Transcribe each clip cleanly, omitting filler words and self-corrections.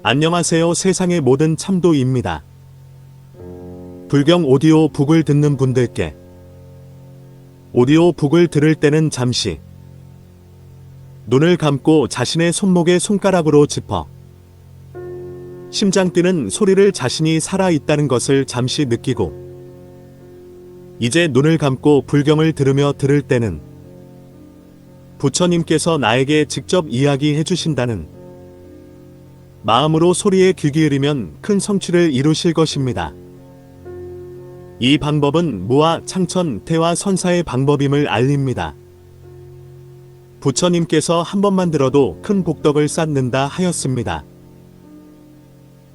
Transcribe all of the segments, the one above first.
안녕하세요. 세상의 모든 참도입니다. 불경 오디오 북을 듣는 분들께 오디오 북을 들을 때는 잠시 눈을 감고 자신의 손목에 손가락으로 짚어 심장 뛰는 소리를 자신이 살아있다는 것을 잠시 느끼고 이제 눈을 감고 불경을 들으며 들을 때는 부처님께서 나에게 직접 이야기해 주신다는 마음으로 소리에 귀 기울이면 큰 성취를 이루실 것입니다. 이 방법은 무아, 창천, 태화, 선사의 방법임을 알립니다. 부처님께서 한 번만 들어도 큰 복덕을 쌓는다 하였습니다.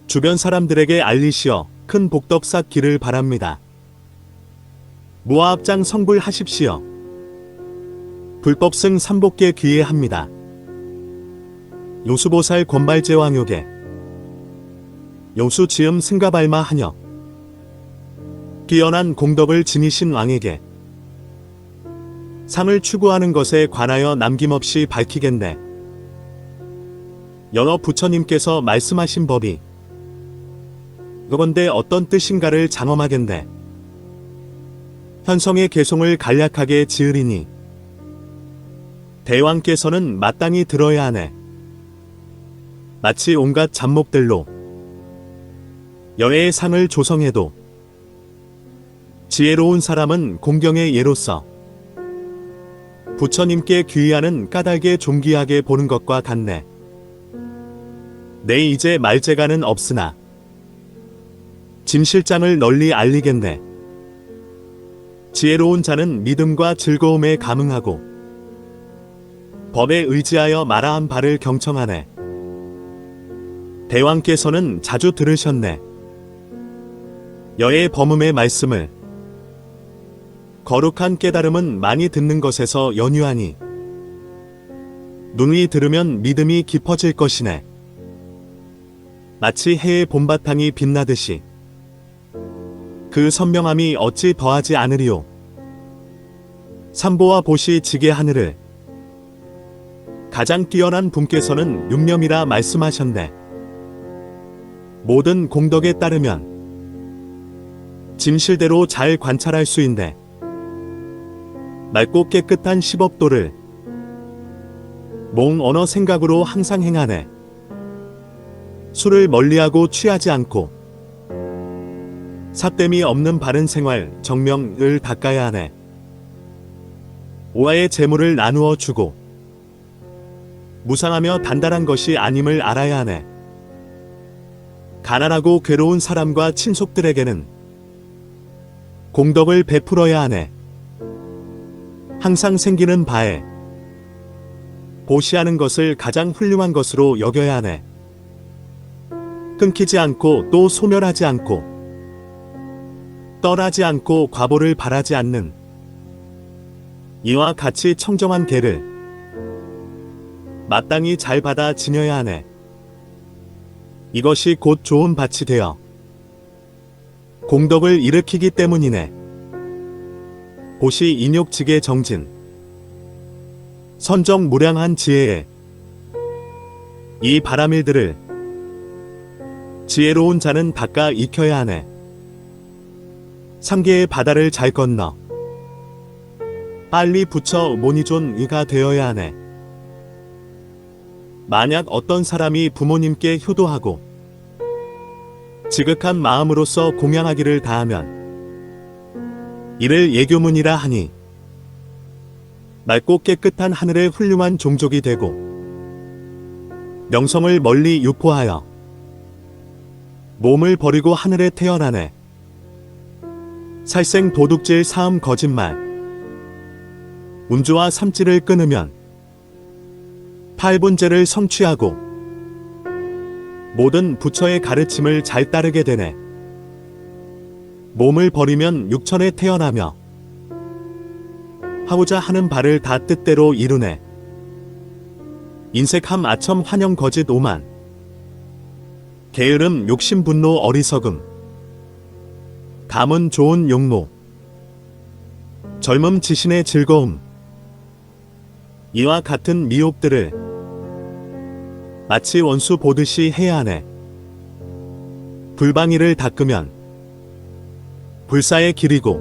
주변 사람들에게 알리시어 큰 복덕 쌓기를 바랍니다. 무아합장 성불하십시오. 불법승 삼복계 귀해합니다. 요수보살 권발제왕요계 요수지음 승가발마 하녀 뛰어난 공덕을 지니신 왕에게 상을 추구하는 것에 관하여 남김없이 밝히겠네. 여러 부처님께서 말씀하신 법이 그건데 어떤 뜻인가를 장엄하겠네. 현성의 개송을 간략하게 지으리니 대왕께서는 마땅히 들어야 하네. 마치 온갖 잡목들로 여애의 상을 조성해도 지혜로운 사람은 공경의 예로서 부처님께 귀의하는 까닭에 존귀하게 보는 것과 같네. 내 이제 말재가는 없으나 짐실장을 널리 알리겠네. 지혜로운 자는 믿음과 즐거움에 감응하고 법에 의지하여 말아한 바를 경청하네. 대왕께서는 자주 들으셨네. 여의 범음의 말씀을 거룩한 깨달음은 많이 듣는 것에서 연유하니 누누이 들으면 믿음이 깊어질 것이네. 마치 해의 봄바탕이 빛나듯이 그 선명함이 어찌 더하지 않으리요. 삼보와 보시 지게 하늘을 가장 뛰어난 분께서는 육념이라 말씀하셨네. 모든 공덕에 따르면 진실대로 잘 관찰할 수 있네. 맑고 깨끗한 십업도를 몽 언어 생각으로 항상 행하네. 술을 멀리하고 취하지 않고 삿됨이 없는 바른 생활 정명을 닦아야 하네. 오화의 재물을 나누어 주고 무상하며 단단한 것이 아님을 알아야 하네. 가난하고 괴로운 사람과 친속들에게는 공덕을 베풀어야 하네. 항상 생기는 바에 보시하는 것을 가장 훌륭한 것으로 여겨야 하네. 끊기지 않고 또 소멸하지 않고 떠나지 않고 과보를 바라지 않는 이와 같이 청정한 계를 마땅히 잘 받아 지녀야 하네. 이것이 곧 좋은 밭이 되어 공덕을 일으키기 때문이네. 보시 인욕직의 정진 선정무량한 지혜에 이 바라밀들을 지혜로운 자는 닦아 익혀야 하네. 삼계의 바다를 잘 건너 빨리 붙여 모니존 의가 되어야 하네. 만약 어떤 사람이 부모님께 효도하고 지극한 마음으로서 공양하기를 다하면 이를 예교문이라 하니 맑고 깨끗한 하늘의 훌륭한 종족이 되고 명성을 멀리 유포하여 몸을 버리고 하늘에 태어나네. 살생 도둑질 사음 거짓말 운주와 삼지를 끊으면 팔분제를 성취하고 모든 부처의 가르침을 잘 따르게 되네. 몸을 버리면 육천에 태어나며 하고자 하는 바를 다 뜻대로 이루네. 인색함 아첨 환영 거짓 오만 게으름 욕심 분노 어리석음 감은 좋은 용모, 젊음 지신의 즐거움, 이와 같은 미혹들을 마치 원수 보듯이 해야 하네. 불방이를 닦으면 불사의 길이고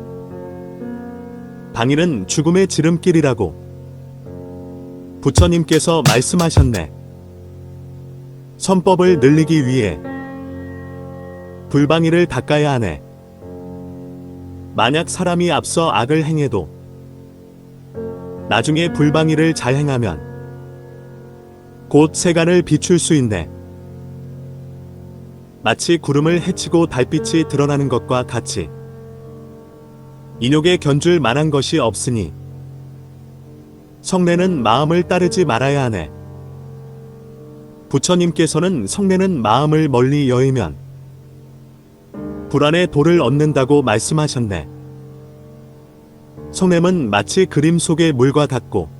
방일은 죽음의 지름길이라고 부처님께서 말씀하셨네. 선법을 늘리기 위해 불방이를 닦아야 하네. 만약 사람이 앞서 악을 행해도 나중에 불방이를 잘 행하면 곧 세간을 비출 수 있네. 마치 구름을 헤치고 달빛이 드러나는 것과 같이 인욕에 견줄 만한 것이 없으니 성례는 마음을 따르지 말아야 하네. 부처님께서는 성례는 마음을 멀리 여의면 불안의 도를 얻는다고 말씀하셨네. 성냄은 마치 그림 속의 물과 같고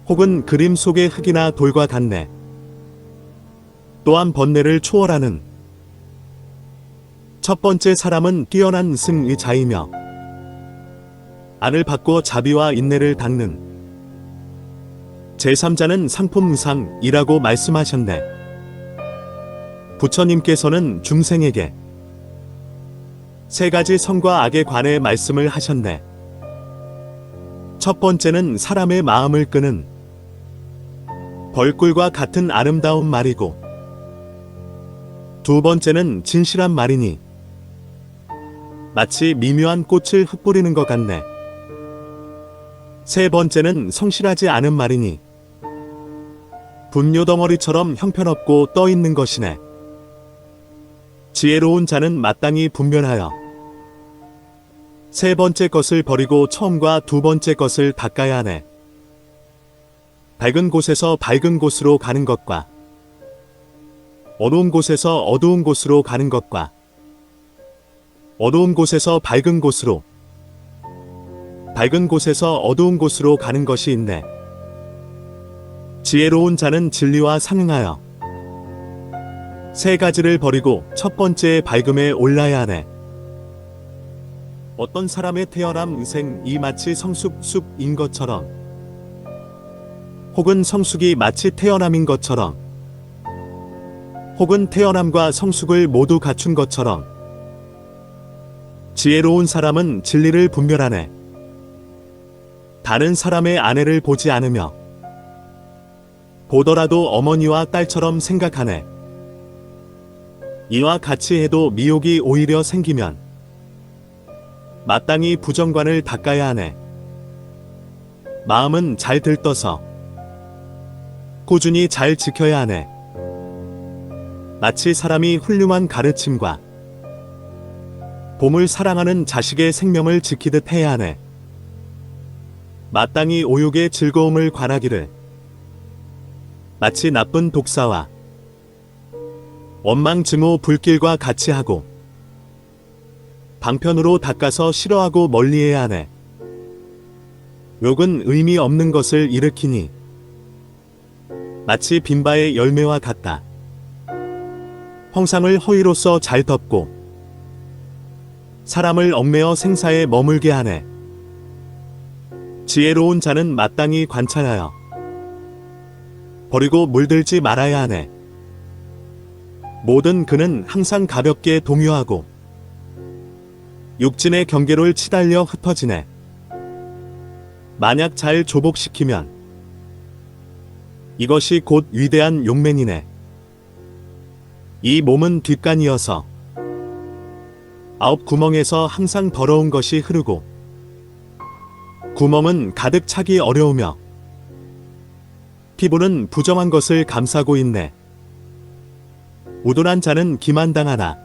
혹은 그림 속의 흙이나 돌과 같네. 또한 번뇌를 초월하는 첫 번째 사람은 뛰어난 승의자이며 안을 받고 자비와 인내를 닦는 제3자는 상품상이라고 말씀하셨네. 부처님께서는 중생에게 세 가지 선과 악에 관해 말씀을 하셨네. 첫 번째는 사람의 마음을 끄는 벌꿀과 같은 아름다운 말이고, 두 번째는 진실한 말이니 마치 미묘한 꽃을 흩뿌리는 것 같네. 세 번째는 성실하지 않은 말이니 분뇨 덩어리처럼 형편없고 떠있는 것이네. 지혜로운 자는 마땅히 분별하여 세 번째 것을 버리고 처음과 두 번째 것을 닦아야 하네. 밝은 곳에서 밝은 곳으로 가는 것과 어두운 곳에서 어두운 곳으로 가는 것과 어두운 곳에서 밝은 곳으로, 밝은 곳에서 어두운 곳으로 가는 것이 있네. 지혜로운 자는 진리와 상응하여 세 가지를 버리고 첫 번째의 밝음에 올라야 하네. 어떤 사람의 태어남 의생이 마치 성숙,숲인 것처럼, 혹은 성숙이 마치 태어남인 것처럼, 혹은 태어남과 성숙을 모두 갖춘 것처럼, 지혜로운 사람은 진리를 분별하네. 다른 사람의 아내를 보지 않으며 보더라도 어머니와 딸처럼 생각하네. 이와 같이 해도 미혹이 오히려 생기면 마땅히 부정관을 닦아야 하네. 마음은 잘 들떠서 꾸준히 잘 지켜야 하네. 마치 사람이 훌륭한 가르침과 봄을 사랑하는 자식의 생명을 지키듯 해야 하네. 마땅히 오욕의 즐거움을 관하기를 마치 나쁜 독사와 원망증오 불길과 같이 하고 방편으로 닦아서 싫어하고 멀리해야 하네. 욕은 의미 없는 것을 일으키니 마치 빈바의 열매와 같다. 형상을 허위로써 잘 덮고 사람을 얽매어 생사에 머물게 하네. 지혜로운 자는 마땅히 관찰하여 버리고 물들지 말아야 하네. 모든 그는 항상 가볍게 동요하고 육진의 경계를 치달려 흩어지네. 만약 잘 조복시키면 이것이 곧 위대한 용맹이네. 이 몸은 뒷간이어서 9 구멍에서 항상 더러운 것이 흐르고 구멍은 가득 차기 어려우며 피부는 부정한 것을 감싸고 있네. 우둔한 자는 기만당하나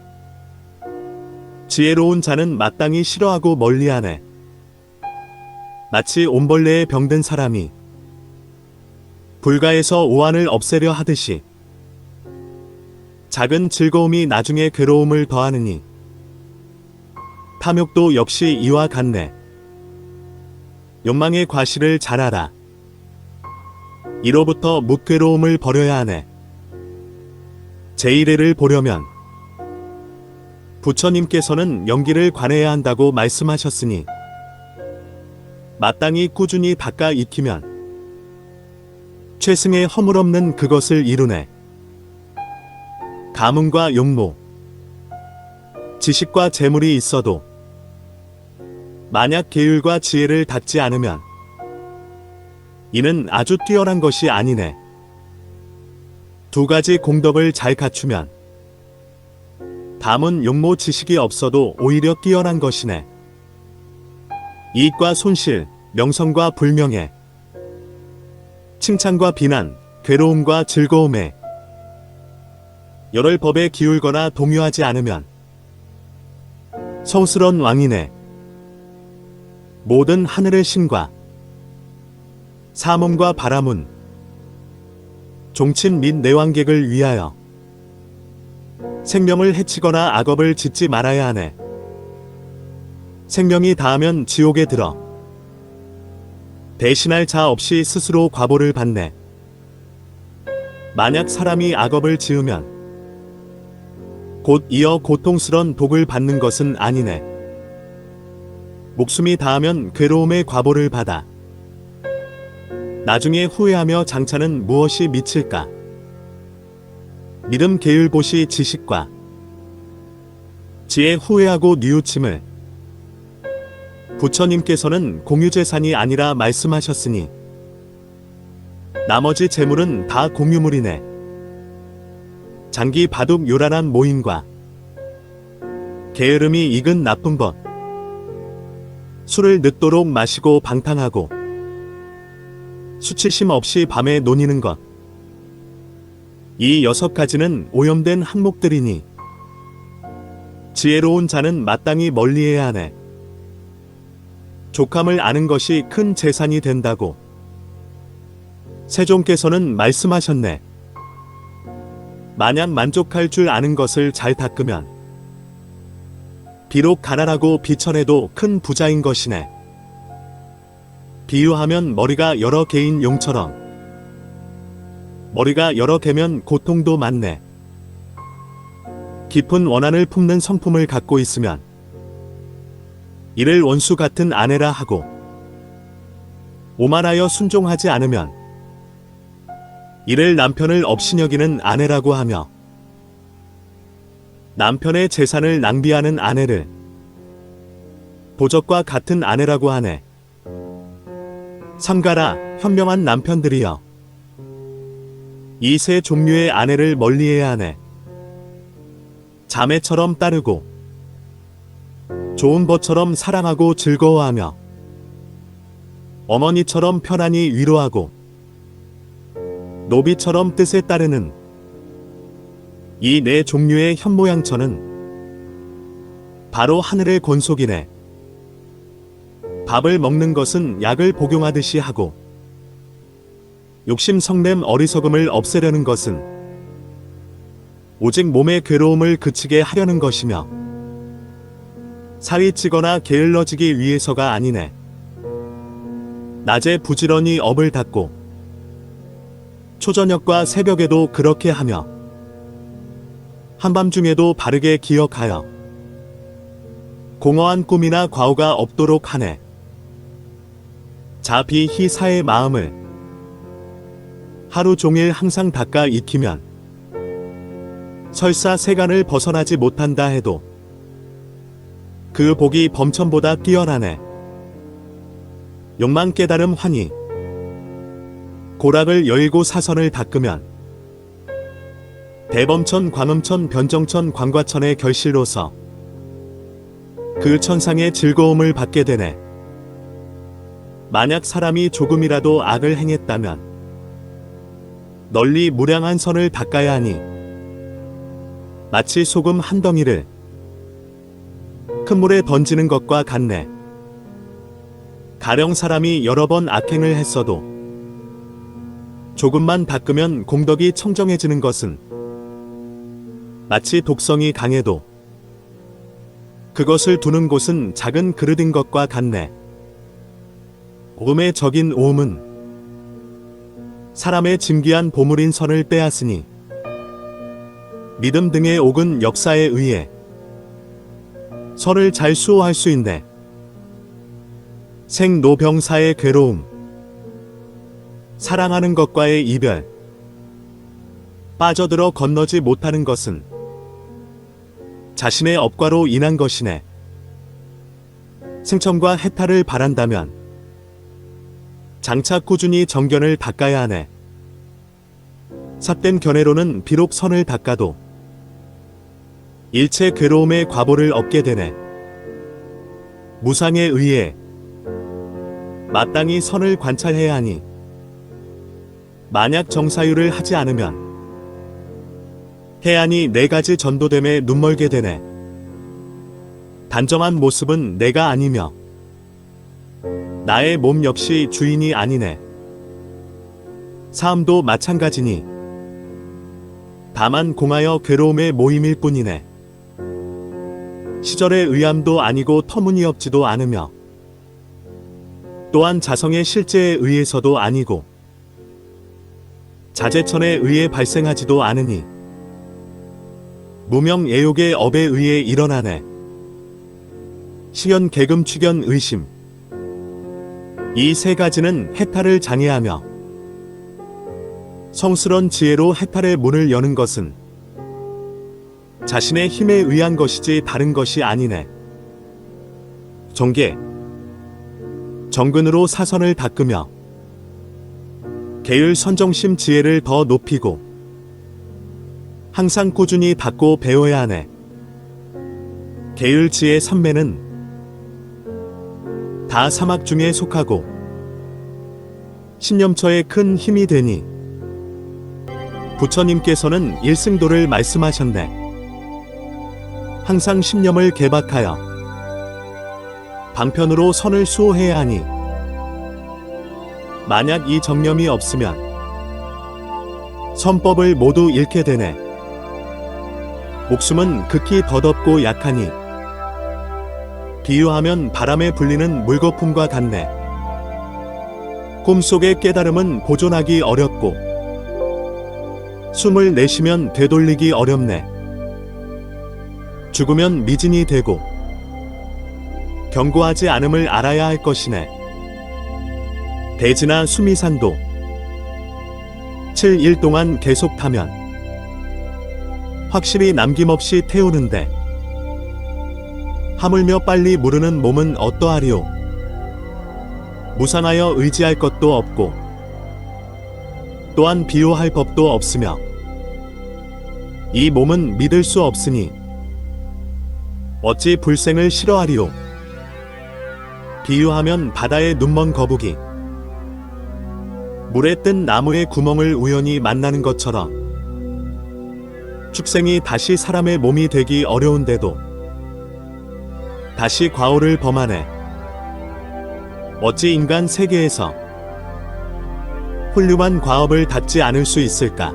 지혜로운 자는 마땅히 싫어하고 멀리하네. 마치 옴벌레에 병든 사람이 불가에서 오한을 없애려 하듯이 작은 즐거움이 나중에 괴로움을 더하느니 탐욕도 역시 이와 같네. 욕망의 과실을 잘 알아. 이로부터 묵괴로움을 버려야 하네. 제1회를 보려면 부처님께서는 연기를 관해야 한다고 말씀하셨으니 마땅히 꾸준히 닦아 익히면 최승의 허물없는 그것을 이루네. 가문과 용모, 지식과 재물이 있어도 만약 계율과 지혜를 닦지 않으면 이는 아주 뛰어난 것이 아니네. 두 가지 공덕을 잘 갖추면 가문, 용모, 지식이 없어도 오히려 뛰어난 것이네. 이익과 손실, 명성과 불명예, 칭찬과 비난, 괴로움과 즐거움에 여러 법에 기울거나 동요하지 않으면 서우스런 왕이네. 모든 하늘의 신과 사문과 바라문, 종친 및 내왕객을 위하여 생명을 해치거나 악업을 짓지 말아야 하네. 생명이 다하면 지옥에 들어 대신할 자 없이 스스로 과보를 받네. 만약 사람이 악업을 지으면 곧 이어 고통스런 독을 받는 것은 아니네. 목숨이 다하면 괴로움의 과보를 받아 나중에 후회하며 장차는 무엇이 미칠까? 믿음, 계율, 보시, 지식과 지혜, 후회하고 뉘우침을 부처님께서는 공유재산이 아니라 말씀하셨으니 나머지 재물은 다 공유물이네. 장기, 바둑, 요란한 모임과 게으름이 익은 나쁜 것, 술을 늦도록 마시고 방탕하고 수치심 없이 밤에 논이는 것, 이 6가지는 오염된 항목들이니 지혜로운 자는 마땅히 멀리해야 하네. 족함을 아는 것이 큰 재산이 된다고 세종께서는 말씀하셨네. 만약 만족할 줄 아는 것을 잘 닦으면 비록 가난하고 비천해도 큰 부자인 것이네. 비유하면 머리가 여러 개인 용처럼 머리가 여러 개면 고통도 많네. 깊은 원한을 품는 성품을 갖고 있으면 이를 원수 같은 아내라 하고 오만하여 순종하지 않으면 이를 남편을 업신여기는 아내라고 하며 남편의 재산을 낭비하는 아내를 보적과 같은 아내라고 하네. 삼가라 현명한 남편들이여, 이 세 종류의 아내를 멀리해야 하네. 자매처럼 따르고 좋은 것처럼 사랑하고 즐거워하며 어머니처럼 편안히 위로하고 노비처럼 뜻에 따르는 이 네 종류의 현모양처는 바로 하늘의 권속이네. 밥을 먹는 것은 약을 복용하듯이 하고 욕심, 성냄, 어리석음을 없애려는 것은 오직 몸의 괴로움을 그치게 하려는 것이며 살이 찌거나 게을러지기 위해서가 아니네. 낮에 부지런히 업을 닦고 초저녁과 새벽에도 그렇게 하며 한밤중에도 바르게 기억하여 공허한 꿈이나 과오가 없도록 하네. 자비희사의 마음을 하루 종일 항상 닦아 익히면 설사 세간을 벗어나지 못한다 해도 그 복이 범천보다 뛰어나네. 욕망, 깨달음, 환희, 고락을 열고 사선을 닦으면 대범천, 광음천, 변정천, 광과천의 결실로서 그 천상의 즐거움을 받게 되네. 만약 사람이 조금이라도 악을 행했다면 널리 무량한 선을 닦아야 하니 마치 소금 한 덩이를 큰 물에 던지는 것과 같네. 가령 사람이 여러 번 악행을 했어도 조금만 닦으면 공덕이 청정해지는 것은 마치 독성이 강해도 그것을 두는 곳은 작은 그릇인 것과 같네. 오음의 적인 오음은 사람의 진귀한 보물인 선을 빼앗으니 믿음 등의 옥은 역사에 의해 설을 잘 수호할 수 있네. 생로병사의 괴로움, 사랑하는 것과의 이별, 빠져들어 건너지 못하는 것은 자신의 업과로 인한 것이네. 승천과 해탈을 바란다면 장차 꾸준히 정견을 닦아야 하네. 삿된 견해로는 비록 선을 닦아도 일체 괴로움의 과보를 얻게 되네. 무상에 의해 마땅히 선을 관찰해야 하니 만약 정사유를 하지 않으면 해안이 4가지 전도됨에 눈멀게 되네. 단정한 모습은 내가 아니며 나의 몸 역시 주인이 아니네. 삶도 마찬가지니 다만 공하여 괴로움의 모임일 뿐이네. 시절의 의함도 아니고 터무니없지도 않으며 또한 자성의 실제에 의해서도 아니고 자재천에 의해 발생하지도 않으니 무명예욕의 업에 의해 일어나네. 시견 계금 취견 의심, 이 3가지는 해탈을 장애하며 성스런 지혜로 해탈의 문을 여는 것은 자신의 힘에 의한 것이지 다른 것이 아니네. 정계, 정근으로 사선을 닦으며 계율 선정심 지혜를 더 높이고 항상 꾸준히 닦고 배워야 하네. 계율 지혜 선매는 다 사막 중에 속하고 신념처에 큰 힘이 되니 부처님께서는 일승도를 말씀하셨네. 항상 신념을 개박하여 방편으로 선을 수호해야 하니 만약 이 정념이 없으면 선법을 모두 잃게 되네. 목숨은 극히 더덥고 약하니 비유하면 바람에 불리는 물거품과 같네. 꿈속의 깨달음은 보존하기 어렵고 숨을 내쉬면 되돌리기 어렵네. 죽으면 미진이 되고 경고하지 않음을 알아야 할 것이네. 대지나 수미산도 7일 동안 계속 타면 확실히 남김없이 태우는데 하물며 빨리 무르는 몸은 어떠하리요. 무상하여 의지할 것도 없고 또한 비호할 법도 없으며 이 몸은 믿을 수 없으니 어찌 불생을 싫어하리요. 비유하면 바다의 눈먼 거북이 물에 뜬 나무의 구멍을 우연히 만나는 것처럼 축생이 다시 사람의 몸이 되기 어려운데도 다시 과오를 범하네. 어찌 인간 세계에서 훌륭한 과업을 닦지 않을 수 있을까?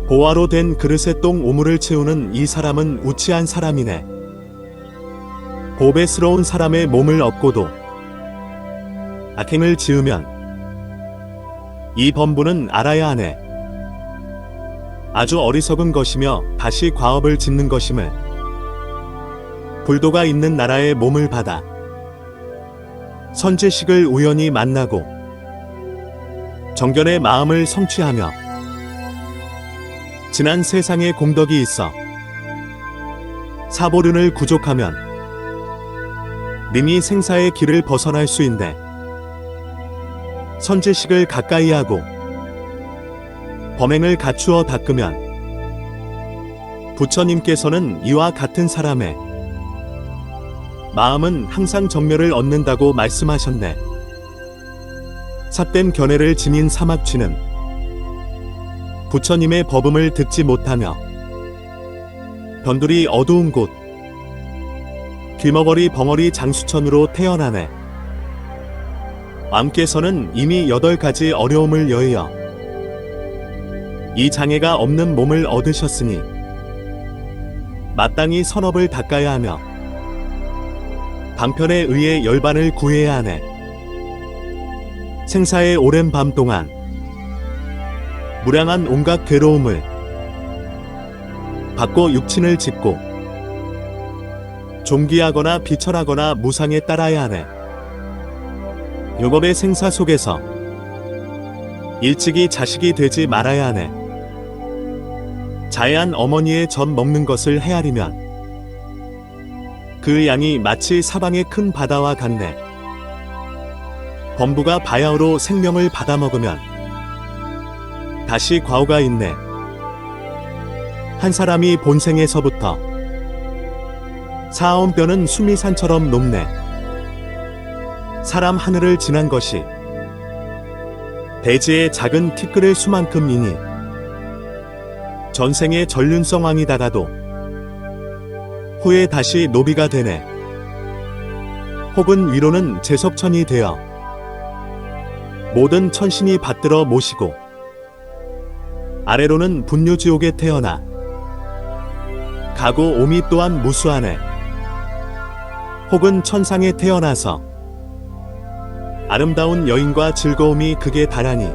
보화로 된 그릇에 똥 오물을 채우는 이 사람은 우치한 사람이네. 보배스러운 사람의 몸을 얻고도 악행을 지으면 이 범부는 알아야 하네. 아주 어리석은 것이며 다시 과업을 짓는 것임을 불도가 있는 나라의 몸을 받아 선지식을 우연히 만나고 정견의 마음을 성취하며 지난 세상에 공덕이 있어 사보륜을 구족하면 능히 생사의 길을 벗어날 수 있네. 선지식을 가까이 하고 범행을 갖추어 닦으면 부처님께서는 이와 같은 사람의 마음은 항상 정멸을 얻는다고 말씀하셨네. 삿된 견해를 지닌 사막쥐는 부처님의 법음을 듣지 못하며 변두리 어두운 곳 귀머거리 벙어리 장수천으로 태어나네. 왕께서는 이미 8가지 어려움을 여의어 이 장애가 없는 몸을 얻으셨으니 마땅히 선업을 닦아야 하며 방편에 의해 열반을 구해야 하네. 생사의 오랜 밤 동안 무량한 온갖 괴로움을 받고 육친을 짓고 존귀하거나 비철하거나 무상에 따라야 하네. 율법의 생사 속에서 일찍이 자식이 되지 말아야 하네. 자해한 어머니의 젖 먹는 것을 헤아리면 그 양이 마치 사방의 큰 바다와 같네. 범부가 바야흐로 생명을 받아먹으면 다시 과오가 있네. 한 사람이 본생에서부터 쌓아온 뼈는 수미산처럼 높네. 사람 하늘을 지난 것이 대지의 작은 티끌의 수만큼이니 전생의 전륜성왕이다가도 후에 다시 노비가 되네. 혹은 위로는 제석천이 되어 모든 천신이 받들어 모시고 아래로는 분유지옥에 태어나 가고 오미 또한 무수하네. 혹은 천상에 태어나서 아름다운 여인과 즐거움이 극에 달하니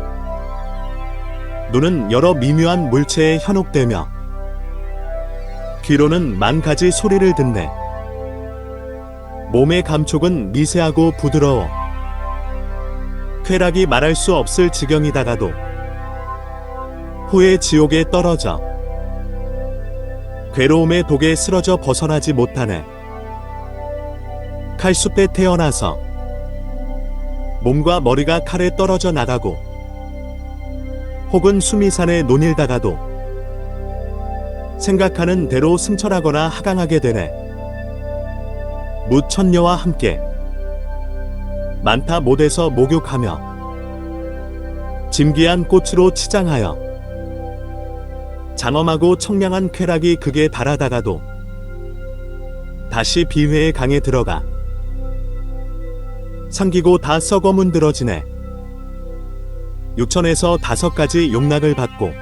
눈은 여러 미묘한 물체에 현혹되며 귀로는 만 가지 소리를 듣네. 몸의 감촉은 미세하고 부드러워 쾌락이 말할 수 없을 지경이다가도 후에 지옥에 떨어져 괴로움의 독에 쓰러져 벗어나지 못하네. 칼숲에 태어나서 몸과 머리가 칼에 떨어져 나가고 혹은 수미산에 논일다가도 생각하는 대로 승천하거나 하강하게 되네. 무천녀와 함께 많다 못해서 목욕하며 짐귀한 꽃으로 치장하여 장엄하고 청량한 쾌락이 극에 달하다가도 다시 비회의 강에 들어가 삼키고 다 썩어 문드러지네. 육천에서 5가지 용락을 받고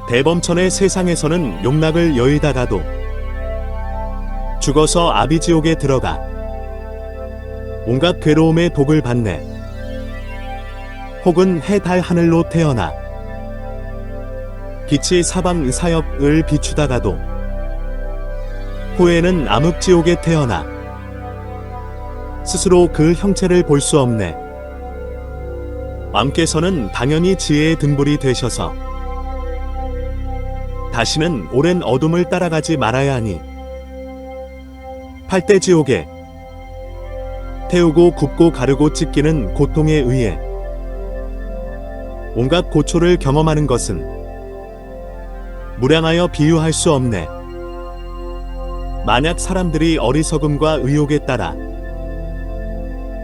대범천의 세상에서는 용락을 여의다가도 죽어서 아비지옥에 들어가 온갖 괴로움의 독을 받네. 혹은 해, 달, 하늘로 태어나 빛이 사방 사역을 비추다가도 후에는 암흑지옥에 태어나 스스로 그 형체를 볼 수 없네. 왕께서는 당연히 지혜의 등불이 되셔서 다시는 오랜 어둠을 따라가지 말아야 하니 팔대지옥에 태우고 굽고 가르고 찢기는 고통에 의해 온갖 고초를 경험하는 것은 무량하여 비유할 수 없네. 만약 사람들이 어리석음과 의욕에 따라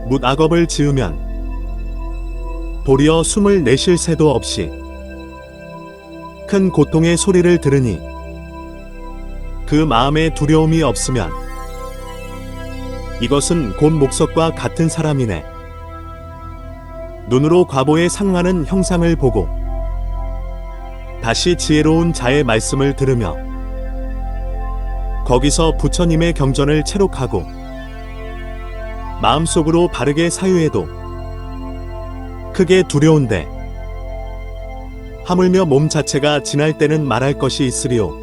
뭇악업을 지으면 도리어 숨을 내쉴 새도 없이 큰 고통의 소리를 들으니 그 마음에 두려움이 없으면 이것은 곧 목석과 같은 사람이네. 눈으로 과보에 상하는 형상을 보고 다시 지혜로운 자의 말씀을 들으며 거기서 부처님의 경전을 채록하고 마음속으로 바르게 사유해도 크게 두려운데 하물며 몸 자체가 지날 때는 말할 것이 있으리오.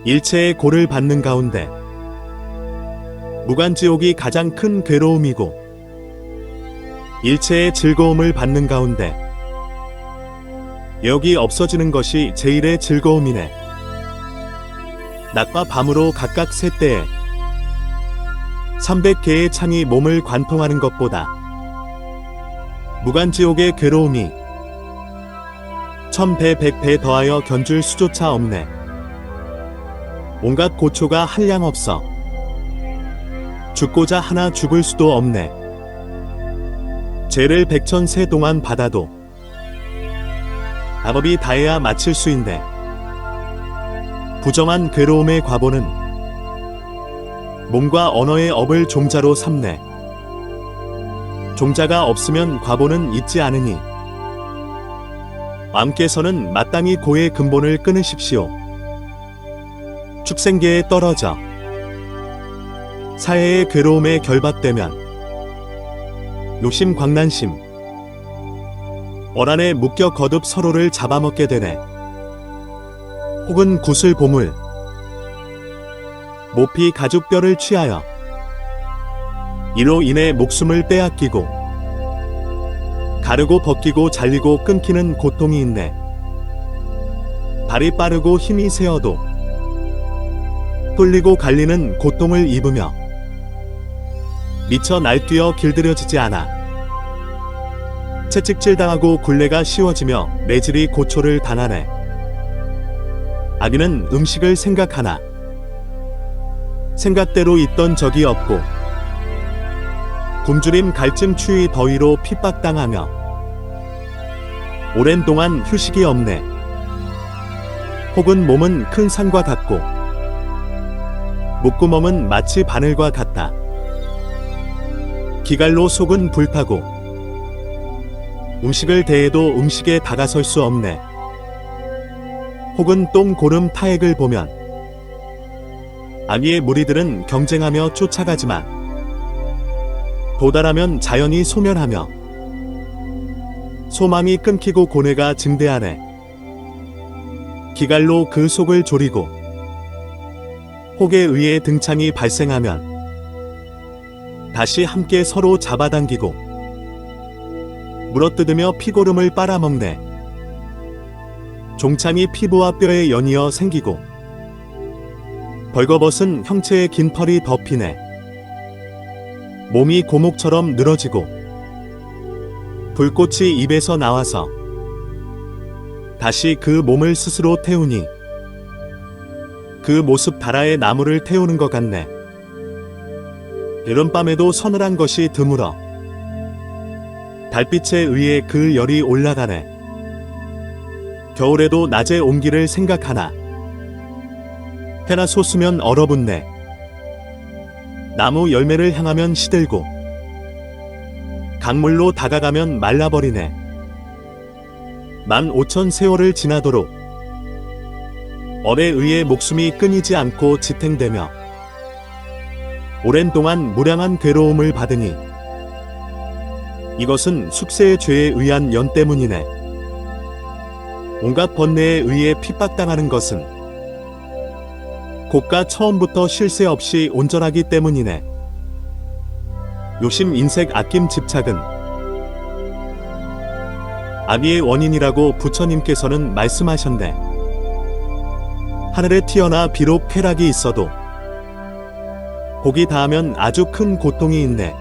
일체의 고를 받는 가운데 무간지옥이 가장 큰 괴로움이고 일체의 즐거움을 받는 가운데 여기 없어지는 것이 제일의 즐거움이네. 낮과 밤으로 각각 세 때에 300개의 창이 몸을 관통하는 것보다 무간지옥의 괴로움이 1000배 100배 더하여 견줄 수조차 없네. 온갖 고초가 한량 없어 죽고자 하나 죽을 수도 없네. 죄를 100천세 동안 받아도 악업이 다해야 마칠 수 있네. 부정한 괴로움의 과보는 몸과 언어의 업을 종자로 삼네. 종자가 없으면 과보는 있지 않으니 왕께서는 마땅히 고의 근본을 끊으십시오. 축생계에 떨어져 사해의 괴로움에 결박되면 욕심 광난심 원한에 묶여 거듭 서로를 잡아먹게 되네. 혹은 구슬 보물 모피 가죽뼈를 취하여 이로 인해 목숨을 빼앗기고 가르고 벗기고 잘리고 끊기는 고통이 있네. 발이 빠르고 힘이 세어도 뚫리고 갈리는 고통을 입으며 미쳐 날뛰어 길들여지지 않아. 채찍질당하고 굴레가 씌워지며 매질이 고초를 당하네. 아기는 음식을 생각하나 생각대로 있던 적이 없고 굶주림 갈증 추위 더위로 핍박당하며 오랜 동안 휴식이 없네. 혹은 몸은 큰 산과 같고 목구멍은 마치 바늘과 같다. 기갈로 속은 불타고 음식을 대해도 음식에 다가설 수 없네. 혹은 똥 고름 타액을 보면 아기의 무리들은 경쟁하며 쫓아가지만 도달하면 자연히 소멸하며 소망이 끊기고 고뇌가 증대하네. 기갈로 그 속을 조리고 혹에 의해 등창이 발생하면 다시 함께 서로 잡아당기고 물어뜯으며 피고름을 빨아먹네. 종창이 피부와 뼈에 연이어 생기고 벌거벗은 형체의 긴 털이 덮이네. 몸이 고목처럼 늘어지고 불꽃이 입에서 나와서 다시 그 몸을 스스로 태우니 그 모습 다라에 나무를 태우는 것 같네. 여름밤에도 서늘한 것이 드물어 달빛에 의해 그 열이 올라가네. 겨울에도 낮의 온기를 생각하나 해나 솟으면 얼어붙네. 나무 열매를 향하면 시들고 강물로 다가가면 말라버리네. 15,000 세월을 지나도록 얼에 의해 목숨이 끊이지 않고 지탱되며 오랜 동안 무량한 괴로움을 받으니 이것은 숙세의 죄에 의한 연 때문이네. 온갖 번뇌에 의해 핍박당하는 것은 고가 처음부터 쉴 새 없이 온전하기 때문이네. 요심 인색 아낌 집착은 악의의 원인이라고 부처님께서는 말씀하셨네. 하늘에 튀어나 비록 쾌락이 있어도 복이 닿으면 아주 큰 고통이 있네.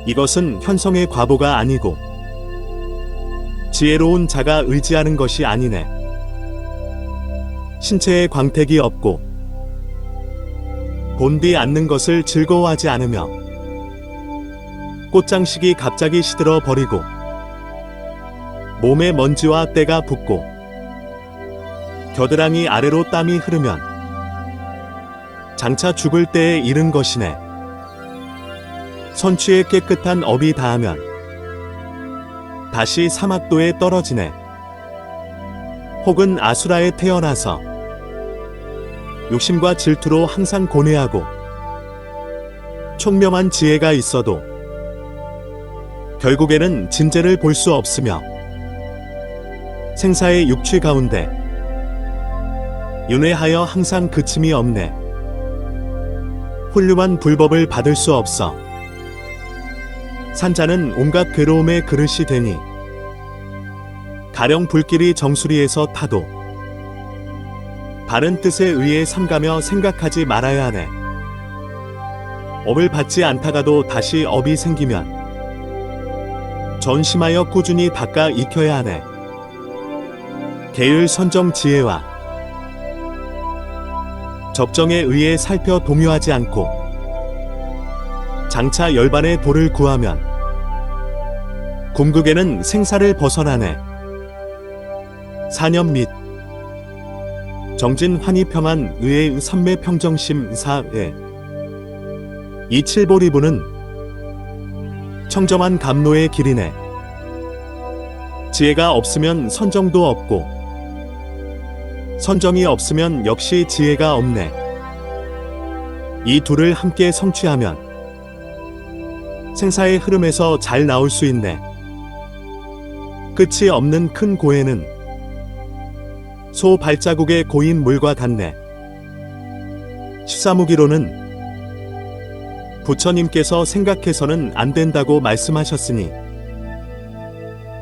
이것은 현성의 과보가 아니고 지혜로운 자가 의지하는 것이 아니네. 신체에 광택이 없고 본디 않는 것을 즐거워하지 않으며 꽃장식이 갑자기 시들어 버리고 몸에 먼지와 때가 붙고 겨드랑이 아래로 땀이 흐르면 장차 죽을 때에 이른 것이네. 선취에 깨끗한 업이 닿으면 다시 사막도에 떨어지네. 혹은 아수라에 태어나서 욕심과 질투로 항상 고뇌하고 총명한 지혜가 있어도 결국에는 진재를 볼 수 없으며 생사의 육취 가운데 윤회하여 항상 그침이 없네. 훌륭한 불법을 받을 수 없어 산자는 온갖 괴로움의 그릇이 되니 가령 불길이 정수리에서 타도 바른 뜻에 의해 삼가며 생각하지 말아야 하네. 업을 받지 않다가도 다시 업이 생기면 전심하여 꾸준히 닦아 익혀야 하네. 계율 선정 지혜와 적정에 의해 살펴 동요하지 않고 장차 열반의 도를 구하면 궁극에는 생사를 벗어나네. 사념 및 정진 환희 평안 의의 삼매 평정심 사에 이 칠보리부는 청정한 감노의 길이네. 지혜가 없으면 선정도 없고 선정이 없으면 역시 지혜가 없네. 이 둘을 함께 성취하면 생사의 흐름에서 잘 나올 수 있네. 끝이 없는 큰 고해는 소 발자국에 고인 물과 같네. 13후기로는 부처님께서 생각해서는 안 된다고 말씀하셨으니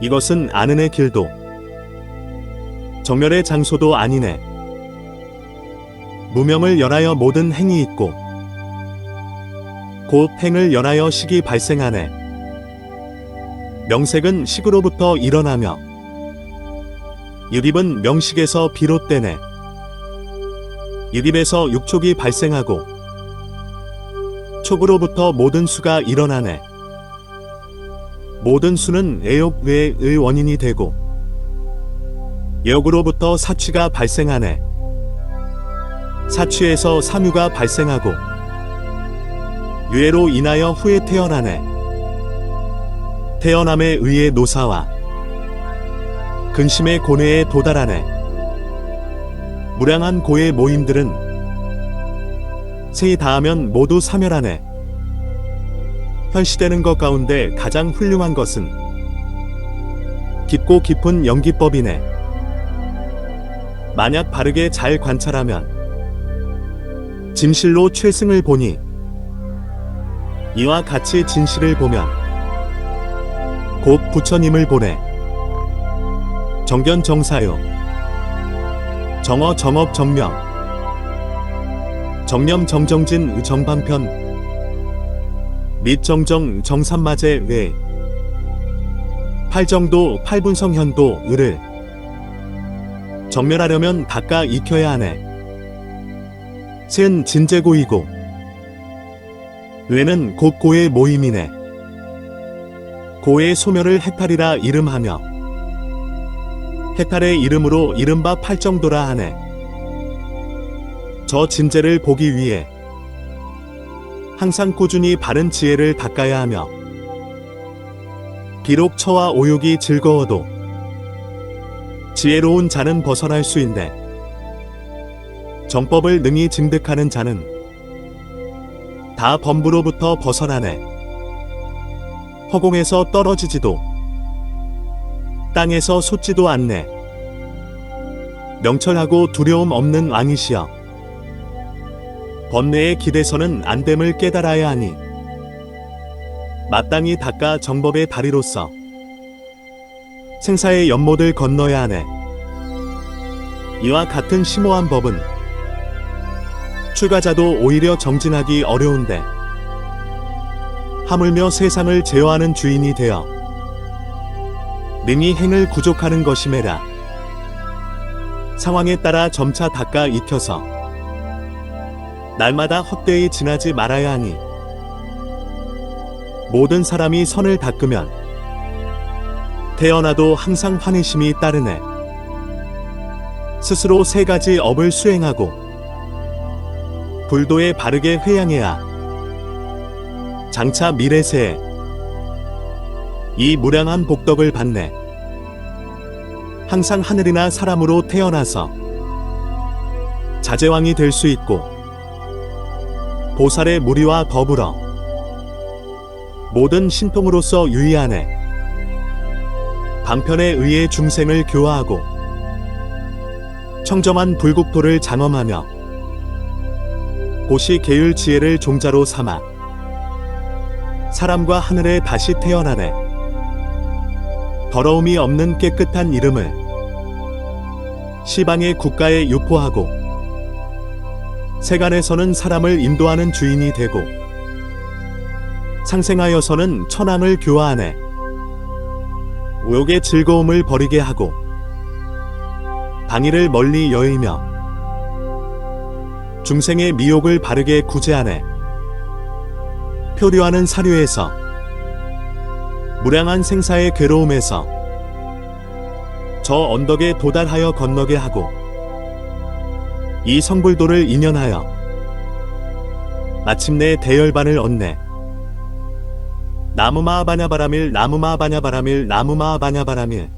이것은 아는의 길도 정멸의 장소도 아니네. 무명을 연하여 모든 행이 있고 곧 행을 연하여 식이 발생하네. 명색은 식으로부터 일어나며 유립은 명식에서 비롯되네. 유립에서 육촉이 발생하고 촉으로부터 모든 수가 일어나네. 모든 수는 애욕 외의 원인이 되고 애욕으로부터 사취가 발생하네. 사취에서 삼유가 발생하고 유해로 인하여 후에 태어나네. 태어남에 의해 노사와 근심의 고뇌에 도달하네. 무량한 고의 모임들은 세이 다하면 모두 사멸하네. 현시되는 것 가운데 가장 훌륭한 것은 깊고 깊은 연기법이네. 만약 바르게 잘 관찰하면 진실로 최승을 보니 이와 같이 진실을 보면 곧 부처님을 보네. 정견정사요 정어 정업 정명 정념 정정진 정반편 및 정정 정삼마제 외 팔정도 팔분성현도 을을 정멸하려면 닦아 익혀야 하네. sen 진제고이고 외는 곧 고의 모임이네. 고의 소멸을 해탈이라 이름하며 해탈의 이름으로 이른바 팔정도라 하네. 저 진제를 보기 위해 항상 꾸준히 바른 지혜를 닦아야 하며 비록 처와 오욕이 즐거워도 지혜로운 자는 벗어날 수 있네. 정법을 능히 증득하는 자는 다 범부로부터 벗어나네. 허공에서 떨어지지도 땅에서 솟지도 않네. 명철하고 두려움 없는 왕이시여 번뇌의 길에서는 안됨을 깨달아야 하니 마땅히 닦아 정법의 다리로서 생사의 연못을 건너야 하네. 이와 같은 심오한 법은 출가자도 오히려 정진하기 어려운데 하물며 세상을 제어하는 주인이 되어 능히 행을 구족하는 것이매라. 상황에 따라 점차 닦아 익혀서 날마다 헛되이 지나지 말아야 하니 모든 사람이 선을 닦으면 태어나도 항상 환희심이 따르네. 스스로 세 가지 업을 수행하고 불도에 바르게 회양해야 장차 미래세에 이 무량한 복덕을 받네. 항상 하늘이나 사람으로 태어나서 자제왕이 될 수 있고 보살의 무리와 더불어 모든 신통으로서 유의하네. 방편에 의해 중생을 교화하고 청정한 불국토를 장엄하며 고시 계율 지혜를 종자로 삼아 사람과 하늘에 다시 태어나네. 더러움이 없는 깨끗한 이름을 시방의 국가에 유포하고 세간에서는 사람을 인도하는 주인이 되고 상생하여서는 천황을 교화하네. 우욕의 즐거움을 버리게 하고 방위를 멀리 여의며 중생의 미욕을 바르게 구제하네. 표류하는 사류에서 무량한 생사의 괴로움에서 저 언덕에 도달하여 건너게 하고 이 성불도를 인연하여 마침내 대열반을 얻네. 나무마하바냐바라밀 나무마하바냐바라밀 나무마하바냐바라밀